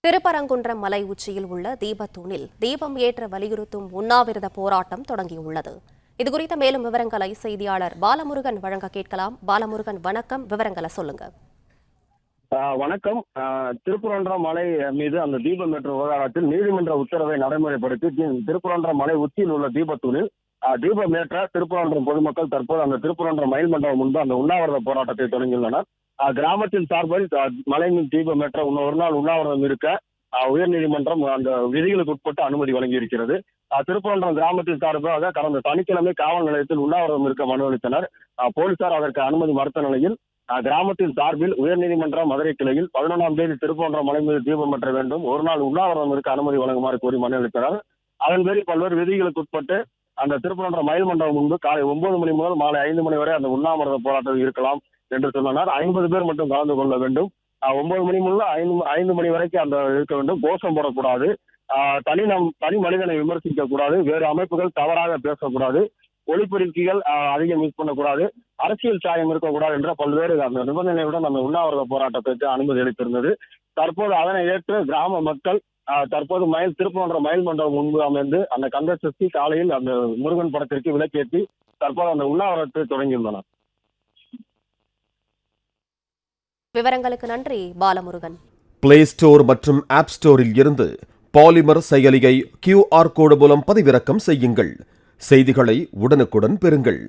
திருப்பரங்குன்றம் மலை உச்சியில் உள்ள தீபத்தூணில் தீபம் ஏற்ற வலியுறுத்தும் உண்ணாவிரத போராட்டம் தொடங்கியுள்ளது. இதுகுறித்த மேலும் விவரங்களை செய்தியாளர் பாலமுருகன் வழங்க கேட்கலாம். பாலமுருகன், வணக்கம். விவரங்களை சொல்லுங்க. வணக்கம். திருப்பரங்குன்றம் மலை மீது அந்த தீபம் ஏற்ற விவகாரத்தில் நீதிமன்ற உத்தரவை நடைமுறைப்படுத்தி திருப்பரங்குன்றம் மலை உச்சியில் உள்ள தீபத்தூணில் தீபம் ஏற்ற திருப்பரங்குன்றம் பொதுமக்கள் தற்போது அந்த திருப்பரங்குன்றம் மயில் மண்டபம் முன்பு அந்த உண்ணாவிரத போராட்டத்தை தொடங்கியுள்ளனர். கிராமத்தின் சார்பில் மலை மீது தீபம் ஏற்ற ஒரு நாள் உண்ணாவிரதம் இருக்க உயர்நீதிமன்றம் அந்த விதிகளுக்கு உட்பட்டு அனுமதி வழங்கியிருக்கிறது. திருப்பரங்குன்றம் கிராமத்தின் சார்பாக கடந்த சனிக்கிழமை காவல் நிலையத்தில் உண்ணாவிரதம் இருக்க மனு அளித்தனர். போலீசார் அதற்கு அனுமதி மறுத்த நிலையில் கிராமத்தின் சார்பில் உயர்நீதிமன்ற மதுரை கிளையில் 11ஆம் தேதி திருப்பரங்குன்றம் மலை மீது தீபம் ஏற்ற வேண்டும், ஒரு நாள் உண்ணாவிரதம் இருக்க அனுமதி வழங்குமாறு கோரி மனு அளித்தனர். அதன் பேரில் பல்வேறு விதிகளுக்கு உட்பட்டு அந்த திருப்பரங்குன்றம் மயில் மண்டபம் முன்பு காலை 9 மணி முதல் மாலை 5 மணி வரை அந்த உண்ணாவிரத போராட்டம் இருக்கலாம் என்று சொன்னார். 50 பேர் மட்டும் கலந்து கொள்ள வேண்டும். 9 மணி முதல் 5 மணி வரைக்கும் அந்த இருக்க வேண்டும். கோஷம் போடக்கூடாது, தனி மனிதனை விமர்சிக்க கூடாது, வேறு அமைப்புகள் தவறாக பேசக்கூடாது, ஒளிபெருக்கிகள் அதிகம் யூஸ் பண்ணக்கூடாது, அரசியல் சாயம் இருக்கக்கூடாது என்ற பல்வேறு அந்த நிபந்தனையுடன் அந்த உண்ணாவிரத போராட்டத்திற்கு அனுமதி அளித்திருந்தது. தற்போது அதனை ஏற்று கிராம மக்கள் தற்போது திருப்பரங்குன்றம் மயில் மண்டபம் முன்பு அமைந்து அந்த கந்த சஷ்டி காலையில் அந்த முருகன் படத்திற்கு விளக்கேற்றி தற்போது அந்த உண்ணாவிரதத்தை தொடங்கியுள்ளனர். விவரங்களுக்கு நன்றி பாலமுருகன். பிளே ஸ்டோர் மற்றும் ஆப் ஸ்டோரில் இருந்து பாலிமர் செயலியை QR கோடு மூலம் பதிவிறக்கம் செய்யுங்கள். செய்திகளை உடனுக்குடன் பெறுங்கள்.